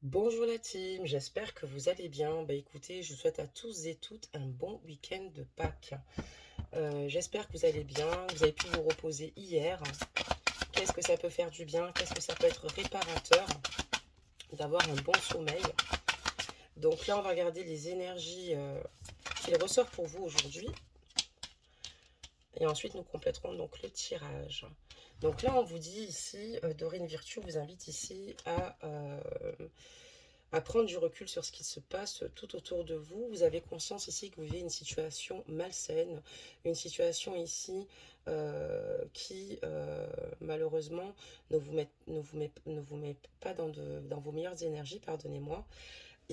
Bonjour la team, j'espère que vous allez bien. Bah écoutez, je vous souhaite à tous et toutes un bon week-end de Pâques. J'espère que vous allez bien, vous avez pu vous reposer hier. Qu'est-ce que ça peut faire du bien? Qu'est-ce que ça peut être réparateur d'avoir un bon sommeil? Donc là, on va regarder les énergies qu'il ressort pour vous aujourd'hui. Et ensuite, nous compléterons donc le tirage. Donc là, on vous dit ici, Dorine Virtue vous invite ici à prendre du recul sur ce qui se passe tout autour de vous. Vous avez conscience ici que vous vivez une situation malsaine, une situation ici qui malheureusement ne vous met pas dans vos meilleures énergies, pardonnez-moi.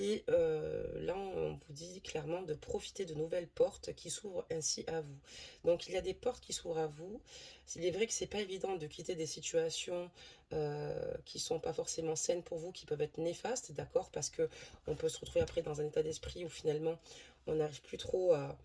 Et là, on vous dit clairement de profiter de nouvelles portes qui s'ouvrent ainsi à vous. Donc, il y a des portes qui s'ouvrent à vous. Il est vrai que c'est pas évident de quitter des situations qui sont pas forcément saines pour vous, qui peuvent être néfastes, d'accord? Parce que on peut se retrouver après dans un état d'esprit où finalement on n'arrive plus trop à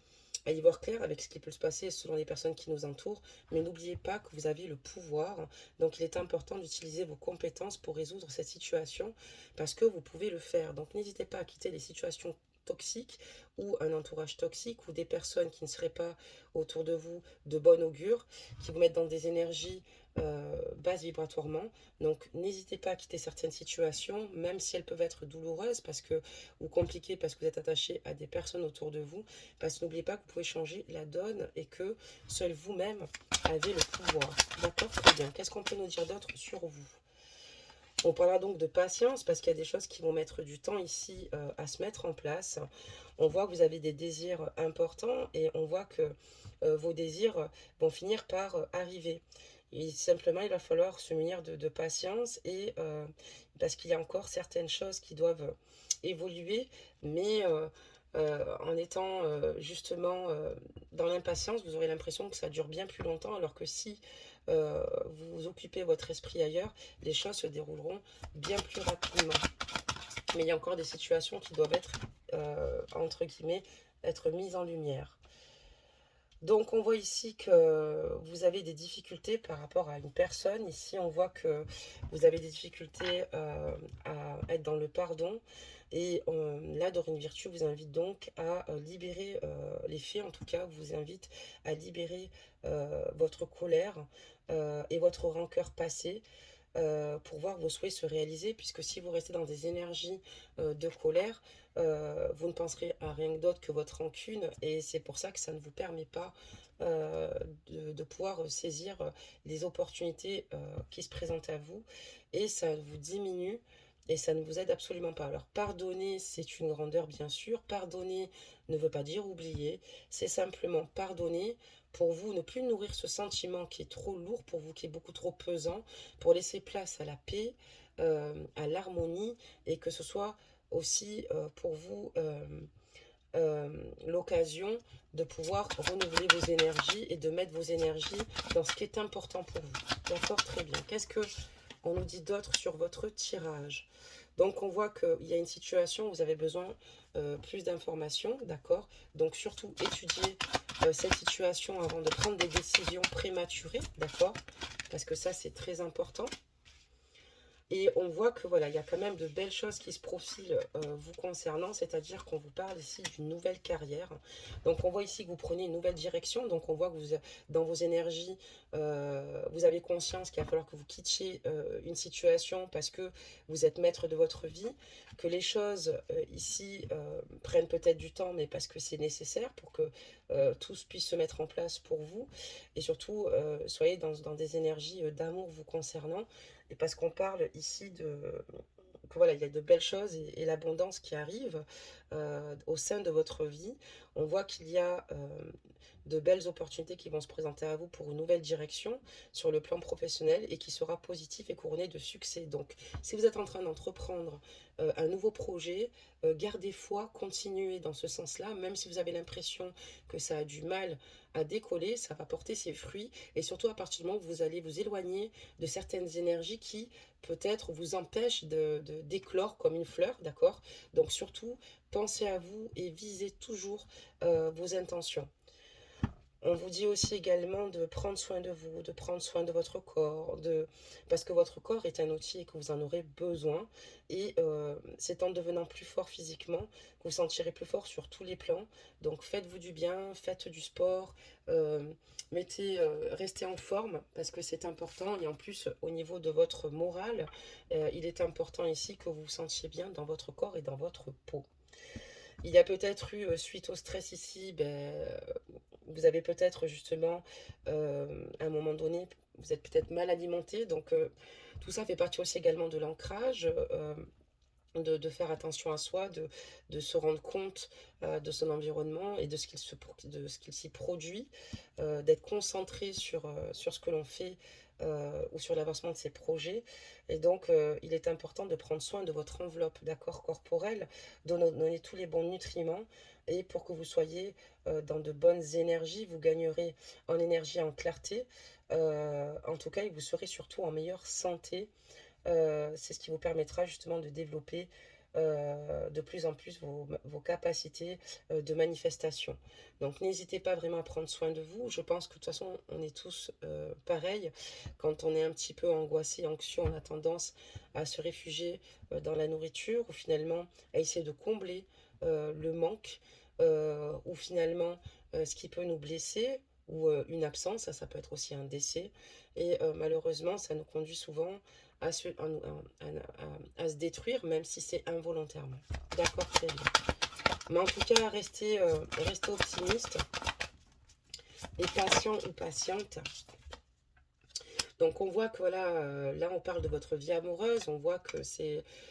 y voir clair avec ce qui peut se passer selon les personnes qui nous entourent. Mais n'oubliez pas que vous avez le pouvoir. Donc, il est important d'utiliser vos compétences pour résoudre cette situation parce que vous pouvez le faire. Donc, n'hésitez pas à quitter les situations toxiques ou un entourage toxique ou des personnes qui ne seraient pas autour de vous de bon augure, qui vous mettent dans des énergies basses vibratoirement. Donc n'hésitez pas à quitter certaines situations, même si elles peuvent être douloureuses ou compliquées parce que vous êtes attaché à des personnes autour de vous. Parce que n'oubliez pas que vous pouvez changer la donne et que seul vous-même avez le pouvoir. D'accord? Très bien. Qu'est-ce qu'on peut nous dire d'autre sur vous? On parlera donc de patience parce qu'il y a des choses qui vont mettre du temps ici à se mettre en place. On voit que vous avez des désirs importants et on voit que vos désirs vont finir par arriver. Et simplement, il va falloir se munir de patience et parce qu'il y a encore certaines choses qui doivent évoluer, mais en étant justement dans l'impatience, vous aurez l'impression que ça dure bien plus longtemps, alors que si vous occupez votre esprit ailleurs, les choses se dérouleront bien plus rapidement. Mais il y a encore des situations qui doivent être, entre guillemets, être mises en lumière. Donc on voit ici que vous avez des difficultés par rapport à une personne. Ici on voit que vous avez des difficultés à être dans le pardon. Et là, Dorine Virtue vous invite donc à libérer les faits, en tout cas, vous invite à libérer votre colère et votre rancœur passée pour voir vos souhaits se réaliser, puisque si vous restez dans des énergies de colère, vous ne penserez à rien d'autre que votre rancune, et c'est pour ça que ça ne vous permet pas euh, de pouvoir saisir les opportunités qui se présentent à vous, et ça vous diminue. Et ça ne vous aide absolument pas. Alors, pardonner, c'est une grandeur, bien sûr. Pardonner ne veut pas dire oublier. C'est simplement pardonner pour vous, ne plus nourrir ce sentiment qui est trop lourd pour vous, qui est beaucoup trop pesant, pour laisser place à la paix, à l'harmonie, et que ce soit aussi pour vous l'occasion de pouvoir renouveler vos énergies et de mettre vos énergies dans ce qui est important pour vous. D'accord, très bien. Qu'est-ce que on nous dit d'autre sur votre tirage? Donc on voit qu'il y a une situation où vous avez besoin plus d'informations, d'accord? Donc surtout étudier cette situation avant de prendre des décisions prématurées, d'accord? Parce que ça c'est très important. Et on voit que voilà, il y a quand même de belles choses qui se profilent vous concernant, c'est-à-dire qu'on vous parle ici d'une nouvelle carrière. Donc on voit ici que vous prenez une nouvelle direction, donc on voit que vous, dans vos énergies, vous avez conscience qu'il va falloir que vous quittiez une situation parce que vous êtes maître de votre vie, que les choses ici prennent peut-être du temps, mais parce que c'est nécessaire pour que tout puisse se mettre en place pour vous, et surtout soyez dans des énergies d'amour vous concernant. Et parce qu'on parle ici que voilà, il y a de belles choses et l'abondance qui arrive au sein de votre vie. On voit qu'il y a de belles opportunités qui vont se présenter à vous pour une nouvelle direction sur le plan professionnel et qui sera positif et couronné de succès. Donc, si vous êtes en train d'entreprendre un nouveau projet, gardez foi, continuez dans ce sens-là, même si vous avez l'impression que ça a du mal à décoller, ça va porter ses fruits, et surtout à partir du moment où vous allez vous éloigner de certaines énergies qui peut-être vous empêchent d'éclore comme une fleur, d'accord? Donc surtout, pensez à vous et visez toujours vos intentions. On vous dit aussi également de prendre soin de vous, de prendre soin de votre corps, parce que votre corps est un outil et que vous en aurez besoin. Et c'est en devenant plus fort physiquement que vous sentirez plus fort sur tous les plans. Donc faites-vous du bien, faites du sport, euh, restez en forme parce que c'est important. Et en plus, au niveau de votre morale, il est important ici que vous vous sentiez bien dans votre corps et dans votre peau. Il y a peut-être eu, suite au stress ici, vous avez peut-être justement, à un moment donné, vous êtes peut-être mal alimenté. Donc, tout ça fait partie aussi également de l'ancrage, de faire attention à soi, de se rendre compte de son environnement et de ce qu'il s'y produit, d'être concentré sur ce que l'on fait ou sur l'avancement de ses projets. Et donc, il est important de prendre soin de votre enveloppe, d'accord, corporelle, de donner tous les bons nutriments. Et pour que vous soyez dans de bonnes énergies, vous gagnerez en énergie et en clarté. En tout cas, et vous serez surtout en meilleure santé. C'est ce qui vous permettra justement de développer de plus en plus vos capacités de manifestation. Donc n'hésitez pas vraiment à prendre soin de vous. Je pense que de toute façon, on est tous pareils. Quand on est un petit peu angoissé, anxieux, on a tendance à se réfugier dans la nourriture ou finalement à essayer de combler le manque ou finalement ce qui peut nous blesser ou une absence, ça peut être aussi un décès. Et malheureusement, ça nous conduit souvent à se détruire, même si c'est involontairement. D'accord, très bien. Mais en tout cas, restez optimiste et patient ou patiente. Donc on voit que voilà, là on parle de votre vie amoureuse, on voit que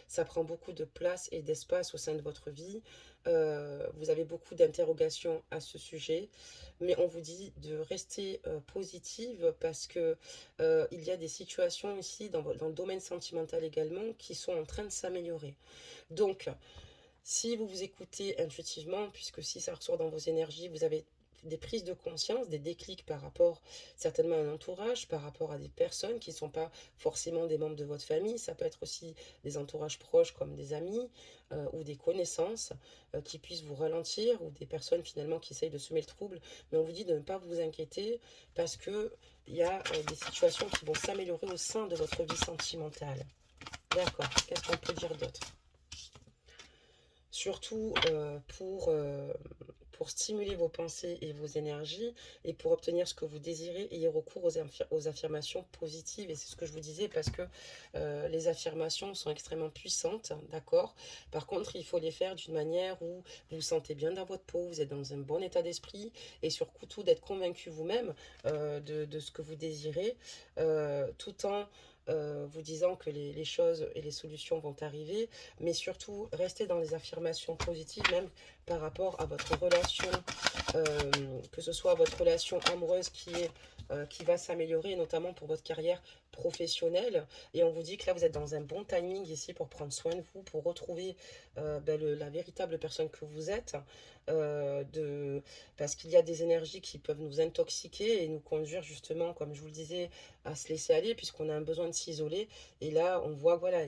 ça prend beaucoup de place et d'espace au sein de votre vie. Vous avez beaucoup d'interrogations à ce sujet, mais on vous dit de rester positive parce que il y a des situations ici dans le domaine sentimental également qui sont en train de s'améliorer. Donc, si vous vous écoutez intuitivement, puisque si ça ressort dans vos énergies, vous avez des prises de conscience, des déclics par rapport certainement à un entourage, par rapport à des personnes qui ne sont pas forcément des membres de votre famille. Ça peut être aussi des entourages proches comme des amis ou des connaissances qui puissent vous ralentir ou des personnes finalement qui essayent de semer le trouble. Mais on vous dit de ne pas vous inquiéter parce que il y a des situations qui vont s'améliorer au sein de votre vie sentimentale. D'accord, qu'est-ce qu'on peut dire d'autre? Surtout pour stimuler vos pensées et vos énergies et pour obtenir ce que vous désirez, ayez recours aux affirmations positives. Et c'est ce que je vous disais parce que les affirmations sont extrêmement puissantes, d'accord? Par contre, il faut les faire d'une manière où vous vous sentez bien dans votre peau, vous êtes dans un bon état d'esprit et surtout d'être convaincu vous-même de ce que vous désirez, tout en vous disant que les choses et les solutions vont arriver, mais surtout restez dans les affirmations positives, même par rapport à votre relation, euh, que ce soit votre relation amoureuse qui va s'améliorer, notamment pour votre carrière professionnelle. Et on vous dit que là, vous êtes dans un bon timing ici pour prendre soin de vous, pour retrouver la véritable personne que vous êtes, parce qu'il y a des énergies qui peuvent nous intoxiquer et nous conduire justement, comme je vous le disais, à se laisser aller, puisqu'on a un besoin de s'isoler. Et là, on voit, voilà,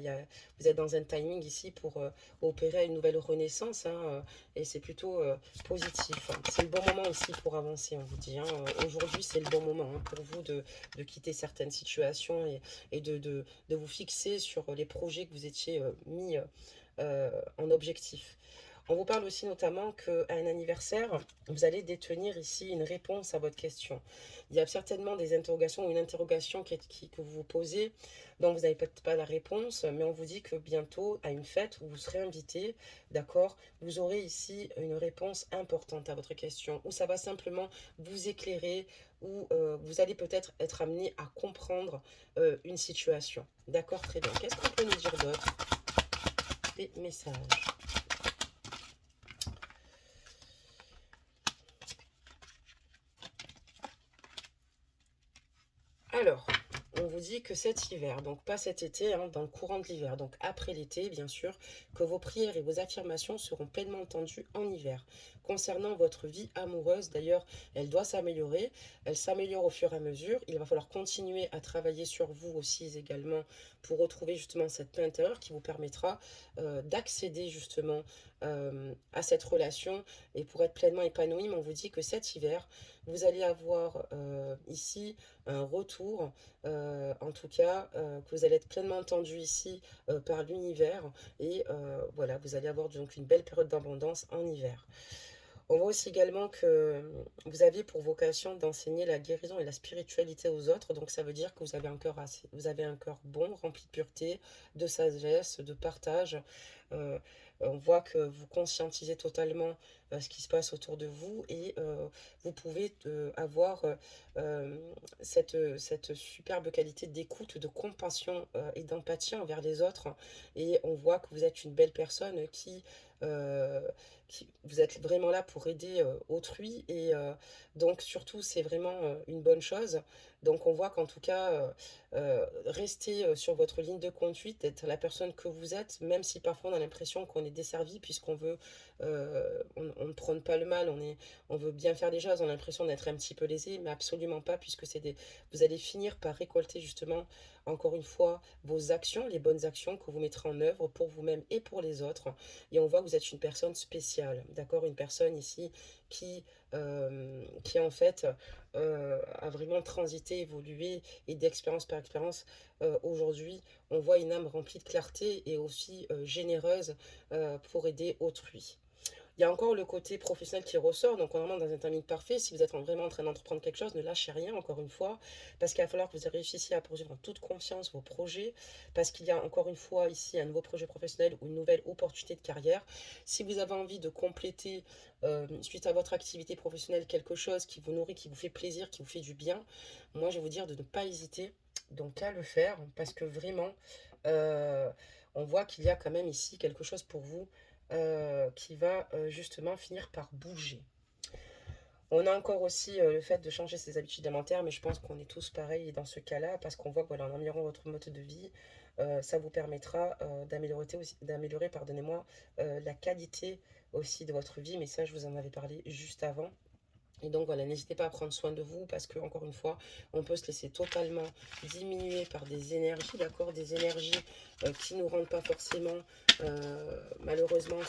vous êtes dans un timing ici pour opérer une nouvelle renaissance, hein, et c'est plutôt positif. C'est le bon moment ici pour avancer, on vous dit. Hein. Aujourd'hui, c'est le bon moment hein, pour vous de quitter certaines situations et de vous fixer sur les projets que vous étiez mis en objectif. On vous parle aussi notamment qu'à un anniversaire, vous allez détenir ici une réponse à votre question. Il y a certainement des interrogations ou une interrogation que vous vous posez dont vous n'avez peut-être pas la réponse, mais on vous dit que bientôt, à une fête où vous serez invité, d'accord, vous aurez ici une réponse importante à votre question, où ça va simplement vous éclairer, où vous allez peut-être être amené à comprendre une situation. D'accord, très bien. Qu'est-ce qu'on peut nous dire d'autre? Des messages. Alors, on vous dit dit que cet hiver, donc pas cet été, hein, dans le courant de l'hiver, donc après l'été, bien sûr, que vos prières et vos affirmations seront pleinement entendues en hiver. Concernant votre vie amoureuse, d'ailleurs, elle doit s'améliorer. Elle s'améliore au fur et à mesure. Il va falloir continuer à travailler sur vous aussi également pour retrouver justement cette paix intérieure qui vous permettra d'accéder justement à cette relation et pour être pleinement épanoui. Mais on vous dit que cet hiver, vous allez avoir ici un retour, en tout cas, que vous allez être pleinement entendu ici par l'univers et voilà, vous allez avoir donc une belle période d'abondance en hiver. On voit aussi également que vous avez pour vocation d'enseigner la guérison et la spiritualité aux autres. Donc ça veut dire que vous avez un cœur assez, vous avez un cœur bon, rempli de pureté, de sagesse, de partage. Euh, on voit que vous conscientisez totalement ce qui se passe autour de vous et vous pouvez avoir cette superbe qualité d'écoute, de compassion et d'empathie envers les autres. Et on voit que vous êtes une belle personne euh, vous êtes vraiment là pour aider autrui et donc surtout c'est vraiment une bonne chose. Donc on voit qu'en tout cas restez sur votre ligne de conduite, être la personne que vous êtes, même si parfois on a l'impression qu'on est desservi puisqu'on veut, on ne prône pas le mal, on veut bien faire les choses, on a l'impression d'être un petit peu lésé, mais absolument pas puisque vous allez finir par récolter justement encore une fois vos actions, les bonnes actions que vous mettrez en œuvre pour vous-même et pour les autres. Et on voit que vous êtes une personne spéciale, d'accord? Une personne ici qui en fait a vraiment transité, évolué et d'expérience par expérience. Aujourd'hui, on voit une âme remplie de clarté et aussi généreuse pour aider autrui. Il y a encore le côté professionnel qui ressort, donc on est vraiment dans un timing parfait. Si vous êtes vraiment en train d'entreprendre quelque chose, ne lâchez rien, encore une fois, parce qu'il va falloir que vous réussissiez à poursuivre en toute confiance vos projets, parce qu'il y a encore une fois ici un nouveau projet professionnel ou une nouvelle opportunité de carrière. Si vous avez envie de compléter, suite à votre activité professionnelle, quelque chose qui vous nourrit, qui vous fait plaisir, qui vous fait du bien, moi je vais vous dire de ne pas hésiter donc à le faire, parce que vraiment, euh, on voit qu'il y a quand même ici quelque chose pour vous qui va justement finir par bouger. On a encore aussi le fait de changer ses habitudes alimentaires, mais je pense qu'on est tous pareils dans ce cas-là, parce qu'on voit que voilà, en améliorant votre mode de vie, ça vous permettra d'améliorer, pardonnez-moi, la qualité aussi de votre vie, mais ça je vous en avais parlé juste avant. Et donc voilà, n'hésitez pas à prendre soin de vous parce que, encore une fois, on peut se laisser totalement diminuer par des énergies, d'accord? Des énergies qui ne nous rendent pas forcément, malheureusement,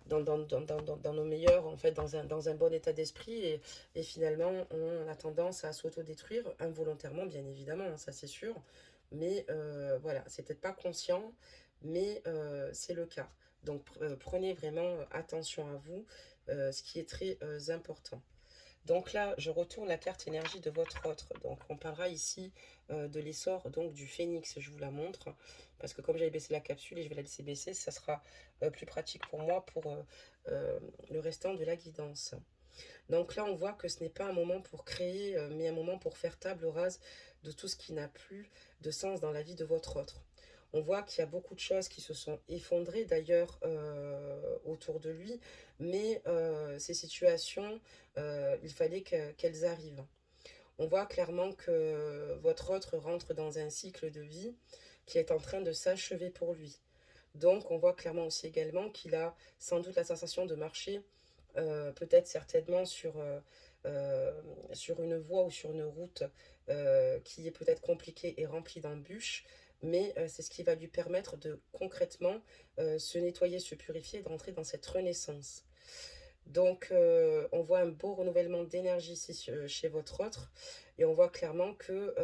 dans nos meilleurs, en fait, dans un bon état d'esprit. Et finalement, on a tendance à s'autodétruire involontairement, bien évidemment, hein, ça c'est sûr. Mais voilà, c'est peut-être pas conscient, mais c'est le cas. Donc prenez vraiment attention à vous, ce qui est très important. Donc là, je retourne la carte énergie de votre autre. Donc on parlera ici de l'essor donc du phénix. Je vous la montre parce que comme j'avais baissé la capsule et je vais la laisser baisser, ça sera plus pratique pour moi pour le restant de la guidance. Donc là, on voit que ce n'est pas un moment pour créer, mais un moment pour faire table rase de tout ce qui n'a plus de sens dans la vie de votre autre. On voit qu'il y a beaucoup de choses qui se sont effondrées d'ailleurs autour de lui, mais ces situations, il fallait qu'elles arrivent. On voit clairement que votre autre rentre dans un cycle de vie qui est en train de s'achever pour lui. Donc on voit clairement aussi également qu'il a sans doute la sensation de marcher peut-être certainement euh, sur une voie ou sur une route qui est peut-être compliquée et remplie d'embûches, mais c'est ce qui va lui permettre de concrètement se nettoyer, se purifier et d'entrer dans cette renaissance. Donc, on voit un beau renouvellement d'énergie ici chez votre autre, et on voit clairement que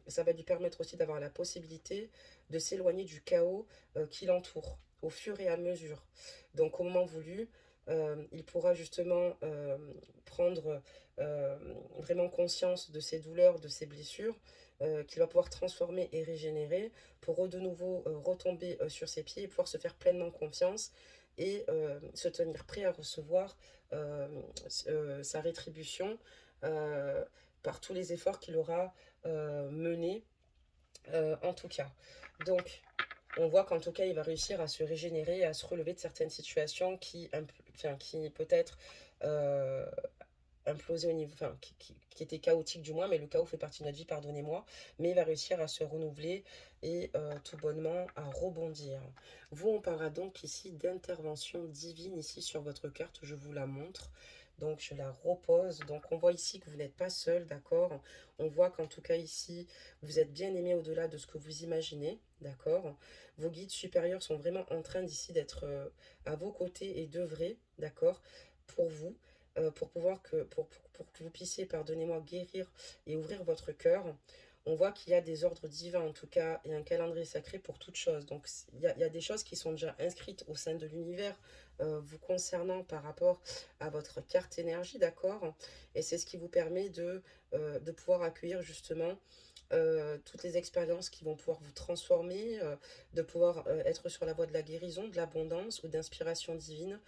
ça va lui permettre aussi d'avoir la possibilité de s'éloigner du chaos qui l'entoure au fur et à mesure. Donc, au moment voulu, il pourra justement prendre vraiment conscience de ses douleurs, de ses blessures, qu'il va pouvoir transformer et régénérer pour de nouveau retomber sur ses pieds et pouvoir se faire pleinement confiance et se tenir prêt à recevoir sa rétribution euh, par tous les efforts qu'il aura menés en tout cas. Donc, on voit qu'en tout cas, il va réussir à se régénérer, à se relever de certaines situations qui peut-être implosé au niveau, enfin, qui était chaotique du moins, mais le chaos fait partie de notre vie, pardonnez-moi, mais il va réussir à se renouveler et tout bonnement à rebondir. Vous, on parlera donc ici d'intervention divine ici sur votre carte, je vous la montre. Donc je la repose. Donc on voit ici que vous n'êtes pas seul, d'accord? On voit qu'en tout cas ici, vous êtes bien aimé au-delà de ce que vous imaginez, d'accord? Vos guides supérieurs sont vraiment en train d'ici d'être à vos côtés et d'œuvrer, d'accord? Pour vous, pour que vous puissiez, pardonnez-moi, guérir et ouvrir votre cœur. On voit qu'il y a des ordres divins, en tout cas, et un calendrier sacré pour toute chose. Donc, il y a des choses qui sont déjà inscrites au sein de l'univers, vous concernant par rapport à votre carte énergie, d'accord? Et c'est ce qui vous permet de pouvoir accueillir justement toutes les expériences qui vont pouvoir vous transformer, de pouvoir être sur la voie de la guérison, de l'abondance ou d'inspiration divine.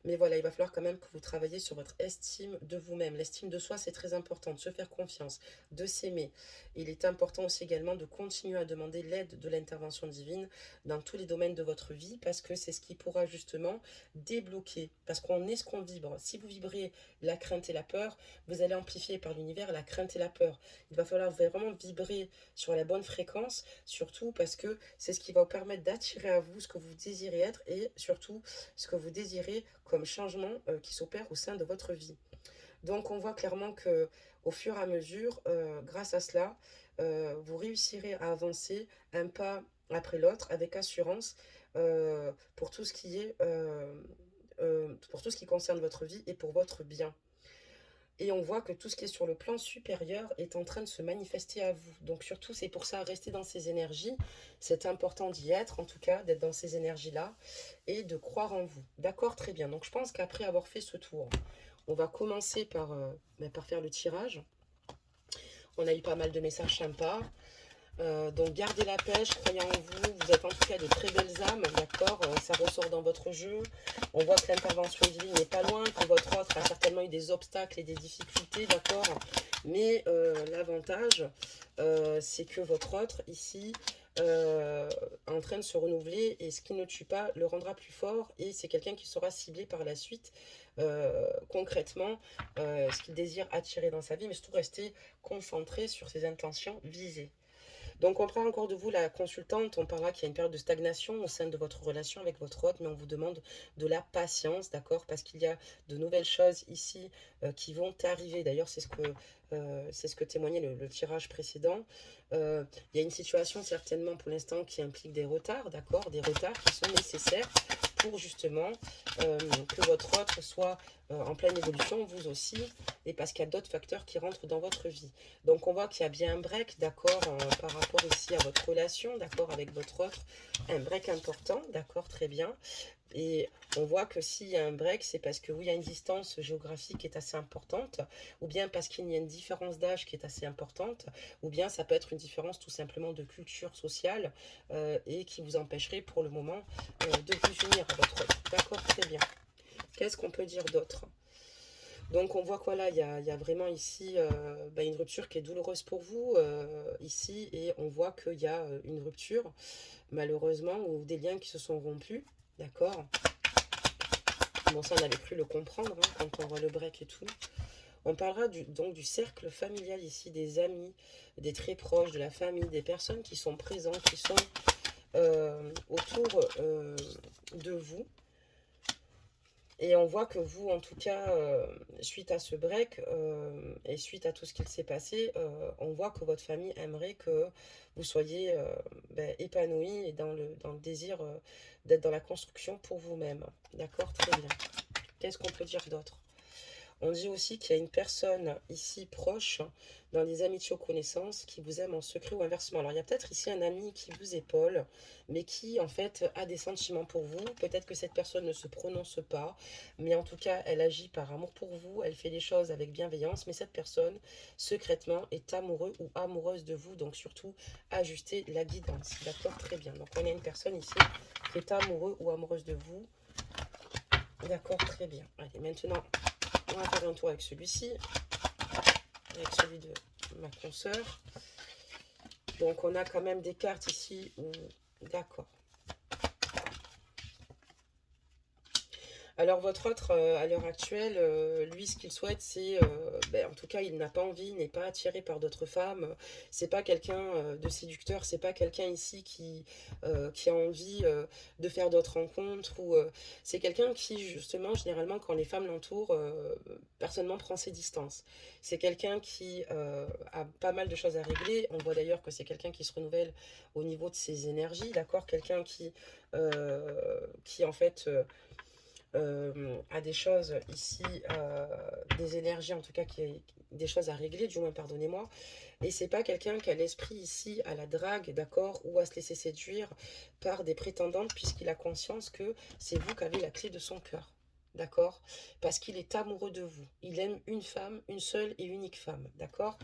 Mais voilà, il va falloir quand même que vous travaillez sur votre estime de vous-même. L'estime de soi, c'est très important, de se faire confiance, de s'aimer. Il est important aussi également de continuer à demander l'aide de l'intervention divine dans tous les domaines de votre vie, parce que c'est ce qui pourra justement débloquer. Parce qu'on est ce qu'on vibre. Si vous vibrez la crainte et la peur, vous allez amplifier par l'univers la crainte et la peur. Il va falloir vraiment vibrer sur la bonne fréquence, surtout parce que c'est ce qui va vous permettre d'attirer à vous ce que vous désirez être et surtout ce que vous désirez comme changement qui s'opère au sein de votre vie. Donc on voit clairement que au fur et à mesure, grâce à cela, vous réussirez à avancer un pas après l'autre avec assurance pour tout ce qui est pour tout ce qui concerne votre vie et pour votre bien. Et on voit que tout ce qui est sur le plan supérieur est en train de se manifester à vous. Donc surtout, c'est pour ça, rester dans ces énergies. C'est important d'y être, en tout cas, d'être dans ces énergies-là et de croire en vous. D'accord, très bien. Donc je pense qu'après avoir fait ce tour, on va commencer par faire le tirage. On a eu pas mal de messages sympas. Donc gardez la pêche, croyez en vous, vous êtes en tout cas de très belles âmes, d'accord, ça ressort dans votre jeu. On voit que l'intervention divine n'est pas loin, que votre autre a certainement eu des obstacles et des difficultés, d'accord. Mais l'avantage, c'est que votre autre ici est en train de se renouveler et ce qui ne tue pas le rendra plus fort et c'est quelqu'un qui sera ciblé par la suite concrètement ce qu'il désire attirer dans sa vie, mais surtout rester concentré sur ses intentions visées. Donc, on prend encore de vous la consultante. On parlera qu'il y a une période de stagnation au sein de votre relation avec votre hôte, mais on vous demande de la patience, d'accord? Parce qu'il y a de nouvelles choses ici qui vont arriver. D'ailleurs, c'est ce que témoignait le tirage précédent. Il y a une situation certainement pour l'instant qui implique des retards, d'accord? Des retards qui sont nécessaires pour justement que votre autre soit en pleine évolution, vous aussi, et parce qu'il y a d'autres facteurs qui rentrent dans votre vie. Donc on voit qu'il y a bien un break, d'accord, par rapport ici à votre relation, d'accord, avec votre autre, un break important, d'accord, très bien. Et on voit que s'il y a un break, c'est parce que oui, il y a une distance géographique qui est assez importante, ou bien parce qu'il y a une différence d'âge qui est assez importante, ou bien ça peut être une différence tout simplement de culture sociale et qui vous empêcherait pour le moment de vous unir à votre autre. D'accord, très bien. Qu'est-ce qu'on peut dire d'autre? Donc on voit quoi là, il y a vraiment ici une rupture qui est douloureuse pour vous ici et on voit qu'il y a une rupture malheureusement ou des liens qui se sont rompus, d'accord. Bon ça on avait cru le comprendre hein, quand on voit le break et tout. On parlera donc du cercle familial ici, des amis, des très proches, de la famille, des personnes qui sont présentes, qui sont autour de vous. Et on voit que vous, en tout cas, suite à ce break et suite à tout ce qu'il s'est passé, on voit que votre famille aimerait que vous soyez épanoui et dans le désir d'être dans la construction pour vous-même. D'accord, très bien. Qu'est-ce qu'on peut dire d'autre? On dit aussi qu'il y a une personne ici proche, dans les amitiés ou connaissances, qui vous aime en secret ou inversement. Alors il y a peut-être ici un ami qui vous épaule, mais qui en fait a des sentiments pour vous. Peut-être que cette personne ne se prononce pas, mais en tout cas elle agit par amour pour vous, elle fait les choses avec bienveillance, mais cette personne secrètement est amoureux ou amoureuse de vous, donc surtout ajustez la guidance. D'accord, très bien. Donc on a une personne ici qui est amoureux ou amoureuse de vous. D'accord, très bien. Allez, maintenant... on va faire un tour avec celui-ci, avec celui de ma consoeur. Donc, on a quand même des cartes ici où... D'accord. Alors votre autre, à l'heure actuelle, lui, ce qu'il souhaite, c'est, en tout cas, il n'a pas envie, il n'est pas attiré par d'autres femmes. C'est pas quelqu'un de séducteur, c'est pas quelqu'un ici qui a envie de faire d'autres rencontres. Ou c'est quelqu'un qui, justement, généralement, quand les femmes l'entourent, personnellement prend ses distances. C'est quelqu'un qui a pas mal de choses à régler. On voit d'ailleurs que c'est quelqu'un qui se renouvelle au niveau de ses énergies, d'accord? Quelqu'un qui en fait a des choses ici, des énergies en tout cas, des choses à régler, du moins pardonnez-moi. Et c'est pas quelqu'un qui a l'esprit ici à la drague, d'accord, ou à se laisser séduire par des prétendantes, puisqu'il a conscience que c'est vous qui avez la clé de son cœur. D'accord? Parce qu'il est amoureux de vous. Il aime une femme, une seule et unique femme. D'accord?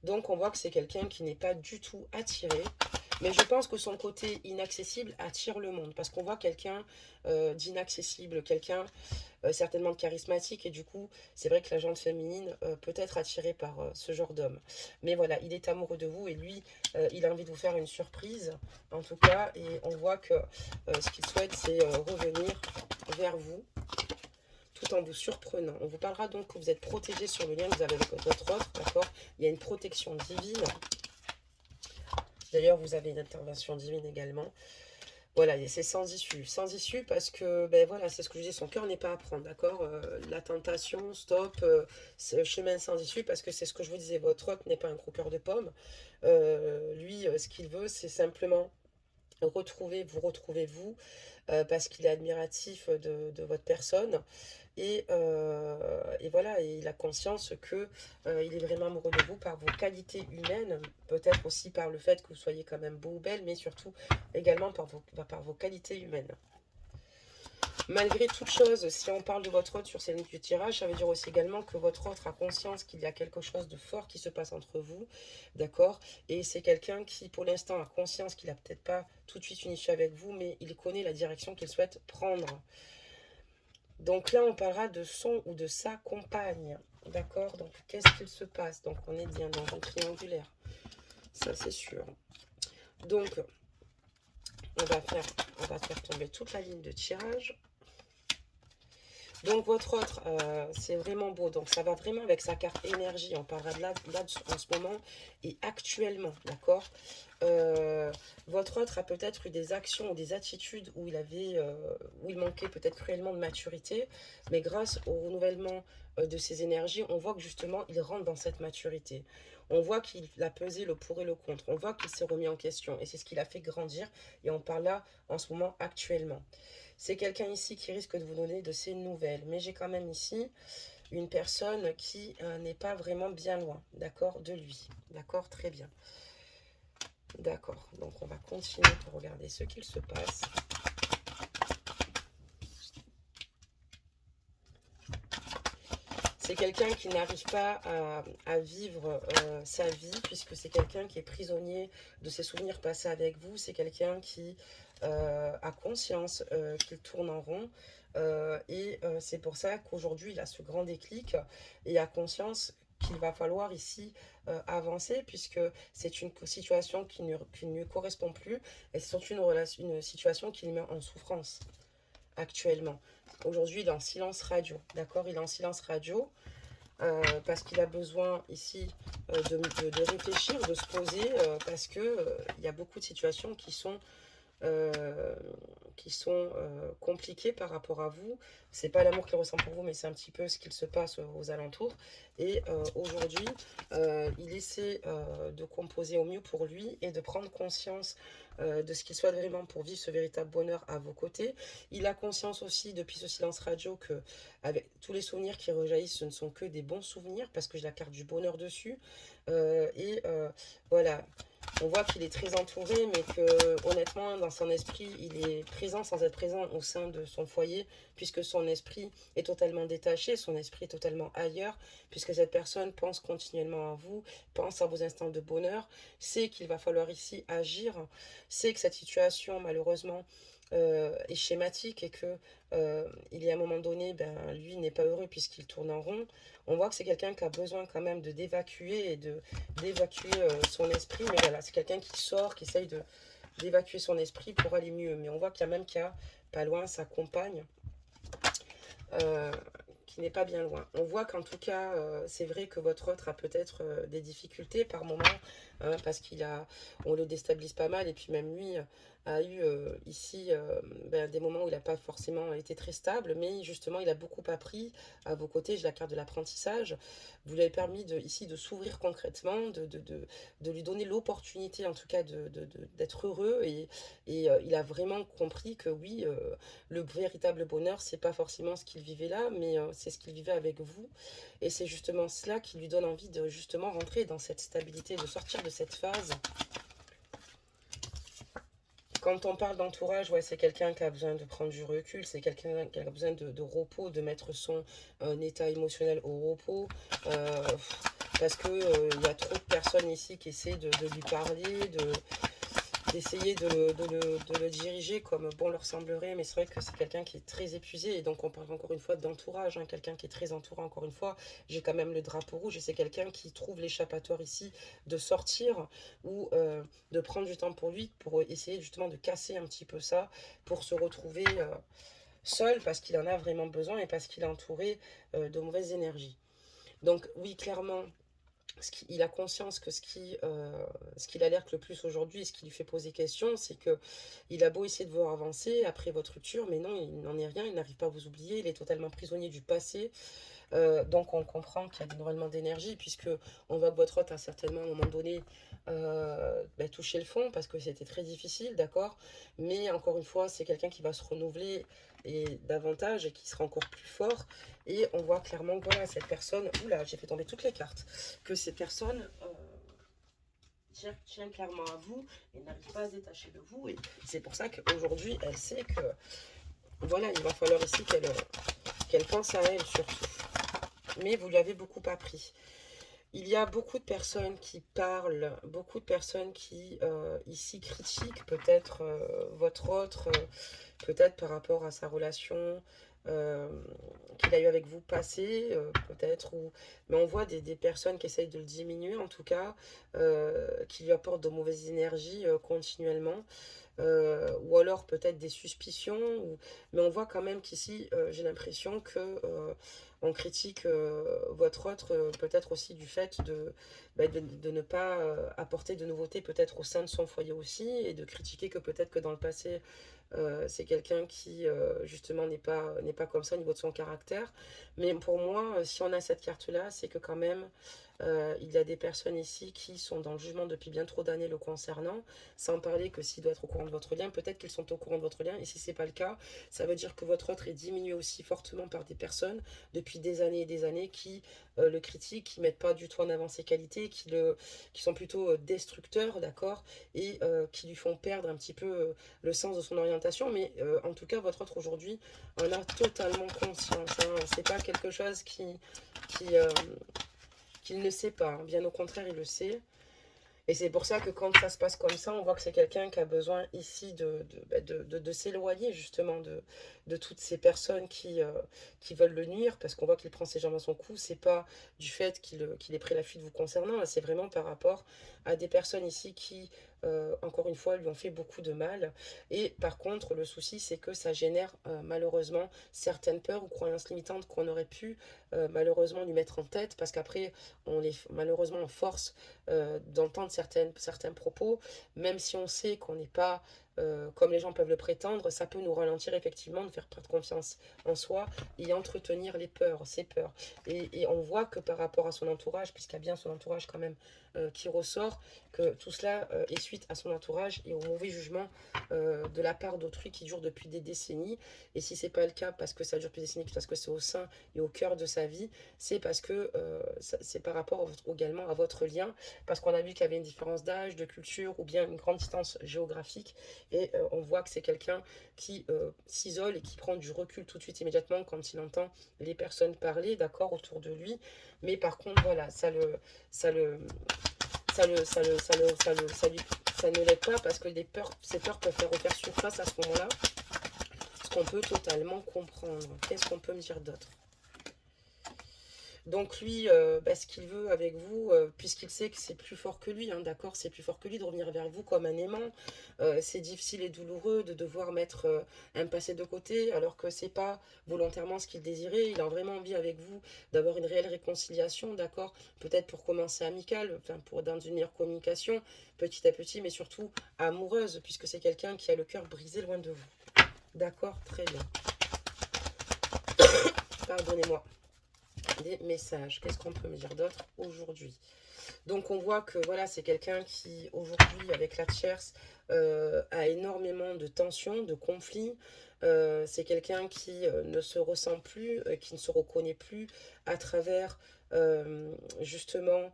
Donc on voit que c'est quelqu'un qui n'est pas du tout attiré. Mais je pense que son côté inaccessible attire le monde. Parce qu'on voit quelqu'un d'inaccessible, quelqu'un certainement de charismatique. Et du coup, c'est vrai que la gente féminine peut être attirée par ce genre d'homme. Mais voilà, il est amoureux de vous et lui, il a envie de vous faire une surprise, en tout cas. Et on voit que ce qu'il souhaite, c'est revenir vers vous tout en vous surprenant. On vous parlera donc que vous êtes protégé sur le lien que vous avez avec votre autre, d'accord? Il y a une protection divine. D'ailleurs, vous avez une intervention divine également. Voilà, et c'est sans issue. Sans issue parce que, ben voilà, c'est ce que je dis, son cœur n'est pas à prendre, d'accord? La tentation, stop, c'est chemin sans issue parce que c'est ce que je vous disais, votre autre n'est pas un croqueur de pommes. Lui, ce qu'il veut, c'est simplement retrouver vous, parce qu'il est admiratif de votre personne. Et voilà, et il a conscience que il est vraiment amoureux de vous par vos qualités humaines, peut-être aussi par le fait que vous soyez quand même beau ou belle, mais surtout également par vos qualités humaines. Malgré toute chose, si on parle de votre autre sur ces lignes du tirage, ça veut dire aussi également que votre autre a conscience qu'il y a quelque chose de fort qui se passe entre vous, d'accord? Et c'est quelqu'un qui, pour l'instant, a conscience qu'il n'a peut-être pas tout de suite une issue avec vous, mais il connaît la direction qu'il souhaite prendre. Donc là, on parlera de son ou de sa compagne, d'accord? Donc, qu'est-ce qu'il se passe? Donc, on est bien dans un triangulaire, ça c'est sûr. Donc, on va faire tomber toute la ligne de tirage. Donc votre autre, c'est vraiment beau. Donc ça va vraiment avec sa carte énergie. On parlera de là en ce moment et actuellement, d'accord? Votre autre a peut-être eu des actions ou des attitudes où il manquait peut-être cruellement de maturité. Mais grâce au renouvellement de ses énergies, on voit que justement, il rentre dans cette maturité. On voit qu'il a pesé le pour et le contre. On voit qu'il s'est remis en question. Et c'est ce qui l'a fait grandir. Et on parle là en ce moment actuellement. C'est quelqu'un ici qui risque de vous donner de ses nouvelles. Mais j'ai quand même ici une personne qui n'est pas vraiment bien loin, d'accord, de lui. D'accord, très bien. D'accord, donc on va continuer pour regarder ce qu'il se passe. C'est quelqu'un qui n'arrive pas à vivre sa vie, puisque c'est quelqu'un qui est prisonnier de ses souvenirs passés avec vous. C'est quelqu'un qui a conscience qu'il tourne en rond. C'est pour ça qu'aujourd'hui, il a ce grand déclic et a conscience qu'il va falloir ici avancer, puisque c'est une situation qui ne lui correspond plus et c'est surtout une situation qui le met en souffrance actuellement. Aujourd'hui, il est en silence radio, d'accord? Il est en silence radio parce qu'il a besoin ici de réfléchir, de se poser, parce que il y a beaucoup de situations euh, qui sont compliquées par rapport à vous. C'est pas l'amour qu'il ressent pour vous, mais c'est un petit peu ce qu'il se passe aux alentours. Et aujourd'hui, il essaie de composer au mieux pour lui et de prendre conscience de ce qu'il souhaite vraiment pour vivre ce véritable bonheur à vos côtés. Il a conscience aussi, depuis ce silence radio, que avec tous les souvenirs qui rejaillissent, ce ne sont que des bons souvenirs, parce que j'ai la carte du bonheur dessus. Voilà, on voit qu'il est très entouré, mais que honnêtement, dans son esprit, il est présent sans être présent au sein de son foyer, puisque son esprit est totalement détaché, son esprit est totalement ailleurs, puisque cette personne pense continuellement à vous, pense à vos instants de bonheur, sait qu'il va falloir ici agir, sait que cette situation, malheureusement, est schématique et que il y a un moment donné, lui n'est pas heureux puisqu'il tourne en rond. On voit que c'est quelqu'un qui a besoin quand même de d'évacuer et d'évacuer son esprit. Mais voilà, c'est quelqu'un qui sort, qui essaye d'évacuer son esprit pour aller mieux. Mais on voit qu'il y a pas loin sa compagne euh, qui n'est pas bien loin. On voit qu'en tout cas, c'est vrai que votre autre a peut-être des difficultés par moment, hein, parce on le déstabilise pas mal, et puis même lui a eu ici des moments où il n'a pas forcément été très stable, mais justement il a beaucoup appris à vos côtés. J'ai la carte de l'apprentissage. Vous lui avez permis ici de s'ouvrir concrètement, de lui donner l'opportunité en tout cas d'être heureux, et il a vraiment compris que oui, le véritable bonheur, c'est pas forcément ce qu'il vivait là, mais c'est ce qu'il vivait avec vous. Et c'est justement cela qui lui donne envie de justement rentrer dans cette stabilité, de sortir de cette phase. Quand on parle d'entourage, ouais, c'est quelqu'un qui a besoin de prendre du recul, c'est quelqu'un qui a besoin de repos, de mettre son état émotionnel au repos. euh, Parce que il y a trop de personnes ici qui essaient de lui parler, d'essayer de le diriger comme bon leur semblerait, mais c'est vrai que c'est quelqu'un qui est très épuisé, et donc on parle encore une fois d'entourage, hein, quelqu'un qui est très entouré. Encore une fois, j'ai quand même le drapeau rouge, et c'est quelqu'un qui trouve l'échappatoire ici de sortir, ou de prendre du temps pour lui, pour essayer justement de casser un petit peu ça, pour se retrouver seul, parce qu'il en a vraiment besoin, et parce qu'il est entouré de mauvaises énergies. Donc oui, clairement, il a conscience que ce qui l'alerte le plus aujourd'hui, et ce qui lui fait poser question, c'est que il a beau essayer de vous avancer après votre rupture, mais non, il n'en est rien, il n'arrive pas à vous oublier, il est totalement prisonnier du passé. Donc on comprend qu'il y a des dénormement d'énergie, puisque on voit que votre hôte a certainement à un moment donné touché le fond, parce que c'était très difficile, d'accord. Mais encore une fois, c'est quelqu'un qui va se renouveler et davantage, et qui sera encore plus fort. Et on voit clairement que voilà, cette personne, oula, j'ai fait tomber toutes les cartes, que cette personne tient clairement à vous et n'arrive pas à se détacher de vous. Et c'est pour ça qu'aujourd'hui, elle sait que voilà, il va falloir ici qu'elle pense à elle surtout. Mais vous lui avez beaucoup appris. Il y a beaucoup de personnes qui parlent, beaucoup de personnes qui ici critiquent peut-être votre autre, peut-être par rapport à sa relation euh, qu'il a eu avec vous passée, peut-être, mais on voit des personnes qui essayent de le diminuer en tout cas, qui lui apportent de mauvaises énergies continuellement. Ou alors peut-être des suspicions, mais on voit quand même qu'ici, j'ai l'impression que on critique votre autre, peut-être aussi du fait de ne pas apporter de nouveautés peut-être au sein de son foyer aussi, et de critiquer que peut-être que dans le passé, c'est quelqu'un qui justement n'est pas comme ça au niveau de son caractère. Mais pour moi, si on a cette carte-là, c'est que quand même, il y a des personnes ici qui sont dans le jugement depuis bien trop d'années le concernant, sans parler que s'il doit être au courant de votre lien, peut-être qu'ils sont au courant de votre lien, et si c'est pas le cas, ça veut dire que votre autre est diminué aussi fortement par des personnes depuis des années et des années qui le critiquent, qui mettent pas du tout en avant ses qualités, qui sont plutôt destructeurs, d'accord, et qui lui font perdre un petit peu le sens de son orientation. Mais en tout cas, votre autre aujourd'hui en a totalement conscience, hein. C'est pas quelque chose qui, qu'il ne sait pas, hein. Bien au contraire, il le sait. Et c'est pour ça que quand ça se passe comme ça, on voit que c'est quelqu'un qui a besoin ici de s'éloigner justement de toutes ces personnes qui veulent le nuire, parce qu'on voit qu'il prend ses jambes à son cou. C'est pas du fait qu'il ait pris la fuite vous concernant, là, c'est vraiment par rapport à des personnes ici qui, encore une fois, lui ont fait beaucoup de mal. Et par contre, le souci, c'est que ça génère malheureusement certaines peurs ou croyances limitantes qu'on aurait pu malheureusement lui mettre en tête, parce qu'après, malheureusement, on force d'entendre certains propos, même si on sait qu'on n'est pas comme les gens peuvent le prétendre, ça peut nous ralentir effectivement, nous faire perdre confiance en soi et entretenir les peurs, ces peurs. Et on voit que par rapport à son entourage, puisqu'il y a bien son entourage quand même qui ressort, que tout cela est suite à son entourage et au mauvais jugement de la part d'autrui qui dure depuis des décennies. Et si c'est pas le cas parce que ça dure depuis des décennies, parce que c'est au sein et au cœur de sa vie, c'est parce que c'est par rapport également à votre lien, parce qu'on a vu qu'il y avait une différence d'âge, de culture, ou bien une grande distance géographique. Et on voit que c'est quelqu'un qui s'isole et qui prend du recul tout de suite, immédiatement, quand il entend les personnes parler, d'accord, autour de lui. Mais par contre, voilà, ça le, ça ne l'aide pas, parce que ces peurs peuvent refaire surface à ce moment-là, ce qu'on peut totalement comprendre. Qu'est-ce qu'on peut me dire d'autre? Donc lui, ce qu'il veut avec vous, puisqu'il sait que c'est plus fort que lui, hein, d'accord, c'est plus fort que lui de revenir vers vous comme un aimant. C'est difficile et douloureux de devoir mettre un passé de côté, alors que c'est pas volontairement ce qu'il désirait. Il a vraiment envie avec vous d'avoir une réelle réconciliation, d'accord, peut-être pour commencer amical, enfin pour dans une meilleure communication, petit à petit, mais surtout amoureuse, puisque c'est quelqu'un qui a le cœur brisé loin de vous. D'accord, très bien. Pardonnez-moi. Des messages. Qu'est-ce qu'on peut me dire d'autre aujourd'hui? Donc on voit que voilà, c'est quelqu'un qui aujourd'hui avec la tierce a énormément de tensions, de conflits. C'est quelqu'un qui ne se ressent plus, qui ne se reconnaît plus à travers justement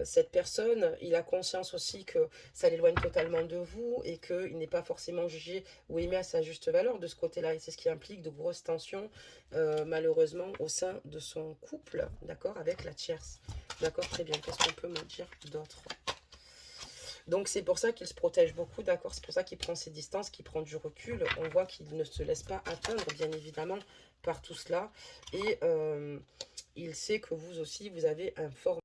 cette personne. Il a conscience aussi que ça l'éloigne totalement de vous et qu'il n'est pas forcément jugé ou aimé à sa juste valeur de ce côté-là. Et c'est ce qui implique de grosses tensions, malheureusement, au sein de son couple, d'accord, avec la tierce. D'accord, très bien. Qu'est-ce qu'on peut me dire d'autre? Donc c'est pour ça qu'il se protège beaucoup, d'accord? C'est pour ça qu'il prend ses distances, qu'il prend du recul. On voit qu'il ne se laisse pas atteindre, bien évidemment, par tout cela. Et il sait que vous aussi, vous avez un fort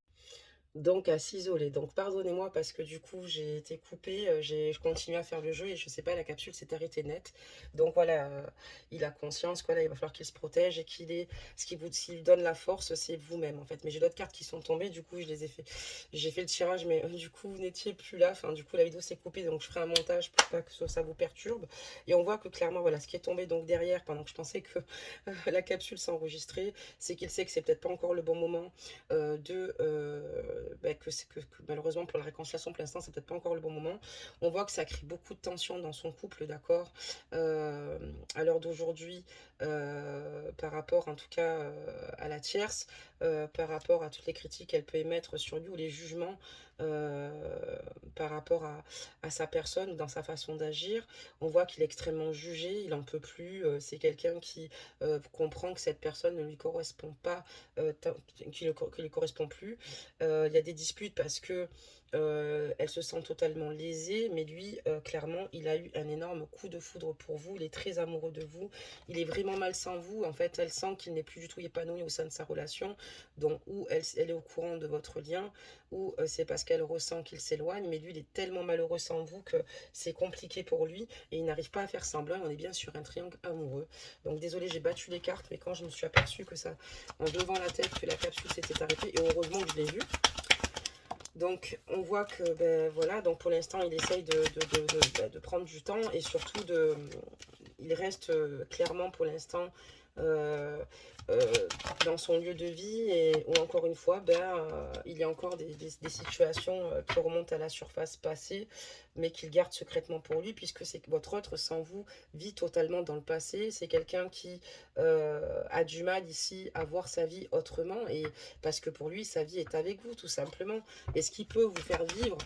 donc à s'isoler. Donc pardonnez-moi parce que du coup j'ai été coupée, je continue à faire le jeu et je sais pas, la capsule s'est arrêtée net. Donc voilà, il a conscience que là il va falloir qu'il se protège et qu'il est, ce qui lui donne la force, c'est vous-même en fait. Mais j'ai d'autres cartes qui sont tombées, du coup je les ai fait, j'ai fait le tirage, mais du coup vous n'étiez plus là. Enfin du coup la vidéo s'est coupée, donc je ferai un montage pour pas que ça vous perturbe. Et on voit que clairement voilà ce qui est tombé donc derrière pendant que je pensais que la capsule s'enregistrait, c'est qu'il sait que c'est peut-être pas encore le bon moment que malheureusement pour la réconciliation pour l'instant c'est peut-être pas encore le bon moment. On voit que ça crée beaucoup de tension dans son couple, d'accord, à l'heure d'aujourd'hui, par rapport en tout cas à la tierce, par rapport à toutes les critiques qu'elle peut émettre sur lui ou les jugements par rapport à sa personne ou dans sa façon d'agir. On voit qu'il est extrêmement jugé, il en peut plus, c'est quelqu'un qui comprend que cette personne ne lui correspond pas, qui ne lui correspond plus. Il y a des disputes parce que elle se sent totalement lésée, mais lui, clairement, il a eu un énorme coup de foudre pour vous. Il est très amoureux de vous. Il est vraiment mal sans vous. En fait, elle sent qu'il n'est plus du tout épanoui au sein de sa relation. Donc, ou elle est au courant de votre lien, ou c'est parce qu'elle ressent qu'il s'éloigne. Mais lui, il est tellement malheureux sans vous que c'est compliqué pour lui et il n'arrive pas à faire semblant. On est bien sur un triangle amoureux. Donc, désolé, j'ai battu les cartes, mais quand je me suis aperçue que ça, en devant la tête, que la capsule s'était arrêtée, et heureusement que je l'ai vu. Donc on voit que ben, voilà, donc pour l'instant il essaye de prendre du temps et surtout il reste clairement pour l'instant euh, euh, dans son lieu de vie et où encore une fois il y a encore des situations qui remontent à la surface passée mais qu'il garde secrètement pour lui puisque c'est que votre autre sans vous vit totalement dans le passé. C'est quelqu'un qui a du mal ici à voir sa vie autrement et parce que pour lui sa vie est avec vous tout simplement. Et ce qui peut vous faire vivre,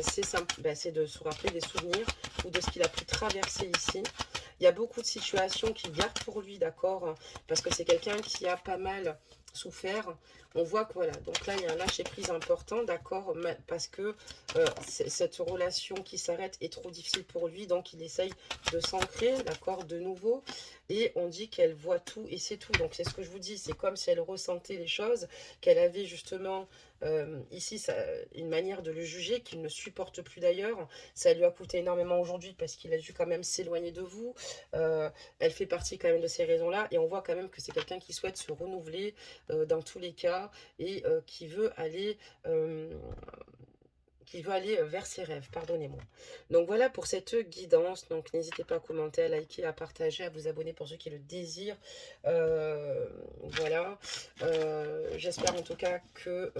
c'est simple, c'est de se rappeler des souvenirs ou de ce qu'il a pu traverser ici. Il y a beaucoup de situations qu'il garde pour lui, d'accord, parce que c'est quelqu'un qui a pas mal souffert. On voit que voilà, donc là il y a un lâcher prise important, d'accord, parce que cette relation qui s'arrête est trop difficile pour lui, donc il essaye de s'ancrer, d'accord, de nouveau. Et on dit qu'elle voit tout et c'est tout. Donc c'est ce que je vous dis, c'est comme si elle ressentait les choses, qu'elle avait justement ici une manière de le juger qu'il ne supporte plus d'ailleurs. Ça lui a coûté énormément aujourd'hui parce qu'il a dû quand même s'éloigner de vous. Elle fait partie quand même de ces raisons-là et on voit quand même que c'est quelqu'un qui souhaite se renouveler dans tous les cas et qui veut aller vers ses rêves, pardonnez-moi. Donc voilà pour cette guidance, donc n'hésitez pas à commenter, à liker, à partager, à vous abonner pour ceux qui le désirent. Voilà, j'espère en tout cas que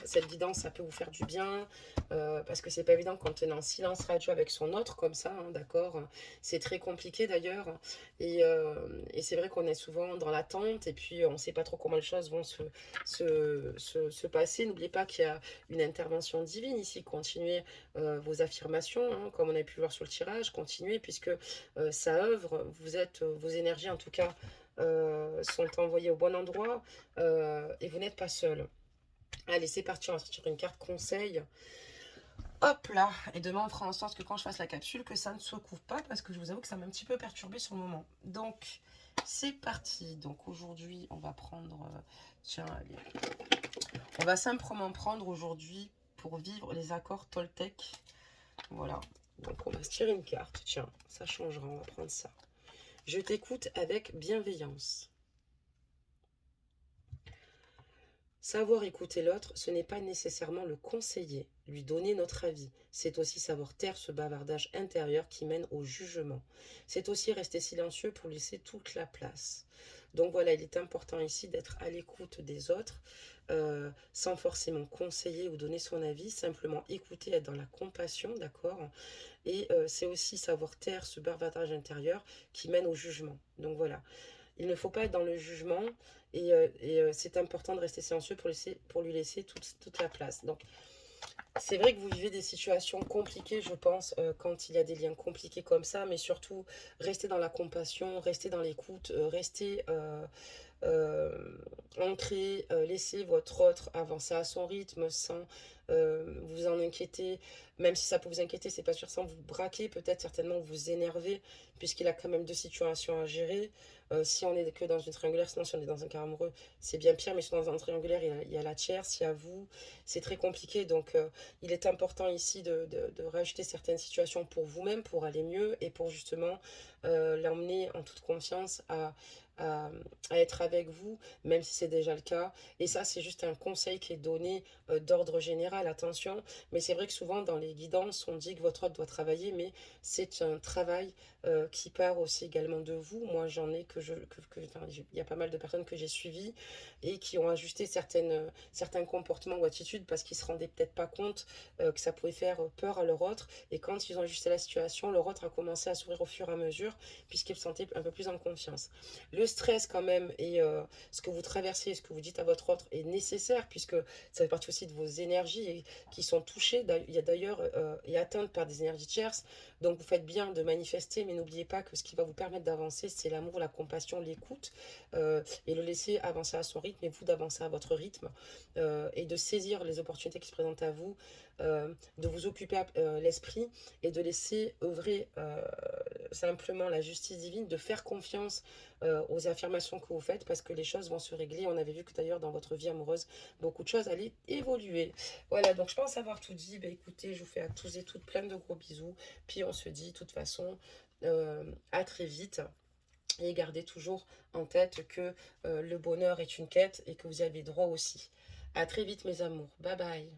cette guidance, ça peut vous faire du bien, parce que c'est pas évident quand on est en silence radio avec son autre comme ça, hein, d'accord. C'est très compliqué d'ailleurs, et c'est vrai qu'on est souvent dans l'attente, et puis on sait pas trop comment les choses vont se passer. N'oubliez pas qu'il y a une intervention divine ici. Continuez vos affirmations, hein, comme on a pu le voir sur le tirage. Continuez, puisque ça œuvre. Vos énergies, en tout cas, sont envoyées au bon endroit et vous n'êtes pas seul. Allez, c'est parti. On va sortir une carte conseil. Hop là. Et demain, on fera en sorte que quand je fasse la capsule, que ça ne se couvre pas, parce que je vous avoue que ça m'a un petit peu perturbé sur le moment. Donc, C'est parti. Donc aujourd'hui, on va prendre... tiens, allez. On va simplement prendre aujourd'hui pour vivre les accords Toltec. Voilà. Donc on va se tirer une carte. Tiens, ça changera, on va prendre ça. Je t'écoute avec bienveillance. Savoir écouter l'autre, ce n'est pas nécessairement le conseiller, lui donner notre avis. C'est aussi savoir taire ce bavardage intérieur qui mène au jugement. C'est aussi rester silencieux pour laisser toute la place. Donc voilà, il est important ici d'être à l'écoute des autres, sans forcément conseiller ou donner son avis, simplement écouter, être dans la compassion, d'accord. Et c'est aussi savoir taire ce bavardage intérieur qui mène au jugement. Donc voilà. Il ne faut pas être dans le jugement c'est important de rester silencieux pour lui laisser toute la place. Donc, c'est vrai que vous vivez des situations compliquées, je pense, quand il y a des liens compliqués comme ça, mais surtout, restez dans la compassion, restez dans l'écoute, restez ancré, laissez votre autre avancer à son rythme sans vous en inquiéter, même si ça peut vous inquiéter, c'est pas sûr, sans vous braquer, peut-être certainement vous énerver, puisqu'il a quand même deux situations à gérer. Si on est que dans une triangulaire, sinon si on est dans un cas amoureux, c'est bien pire, mais si on est dans un triangulaire, il y a la tierce, il y a vous, c'est très compliqué, donc il est important ici de rajouter certaines situations pour vous-même, pour aller mieux, et pour justement l'emmener en toute confiance à, à être avec vous, même si c'est déjà le cas. Et ça, c'est juste un conseil qui est donné d'ordre général, attention. Mais c'est vrai que souvent, dans les guidances, on dit que votre hôte doit travailler, mais c'est un travail qui part aussi également de vous. Moi, j'en ai enfin, il y a pas mal de personnes que j'ai suivies et qui ont ajusté certains comportements ou attitudes parce qu'ils se rendaient peut-être pas compte que ça pouvait faire peur à leur autre. Et quand ils ont ajusté la situation, leur autre a commencé à s'ouvrir au fur et à mesure puisqu'ils se sentaient un peu plus en confiance. Le stress quand même et ce que vous traversez, ce que vous dites à votre autre est nécessaire puisque ça fait partie aussi de vos énergies et qui sont touchées il y a d'ailleurs et atteintes par des énergies tierces. Donc vous faites bien de manifester, mais n'oubliez pas que ce qui va vous permettre d'avancer, c'est l'amour, la compassion, l'écoute et le laisser avancer à son rythme et vous d'avancer à votre rythme et de saisir les opportunités qui se présentent à vous, de vous occuper l'esprit et de laisser œuvrer simplement la justice divine, de faire confiance aux affirmations que vous faites parce que les choses vont se régler. On avait vu que d'ailleurs dans votre vie amoureuse, beaucoup de choses allaient évoluer. Voilà, donc je pense avoir tout dit. Ben, écoutez, je vous fais à tous et toutes plein de gros bisous. Puis on se dit de toute façon à très vite. Et gardez toujours en tête que le bonheur est une quête et que vous y avez droit aussi. À très vite mes amours. Bye bye.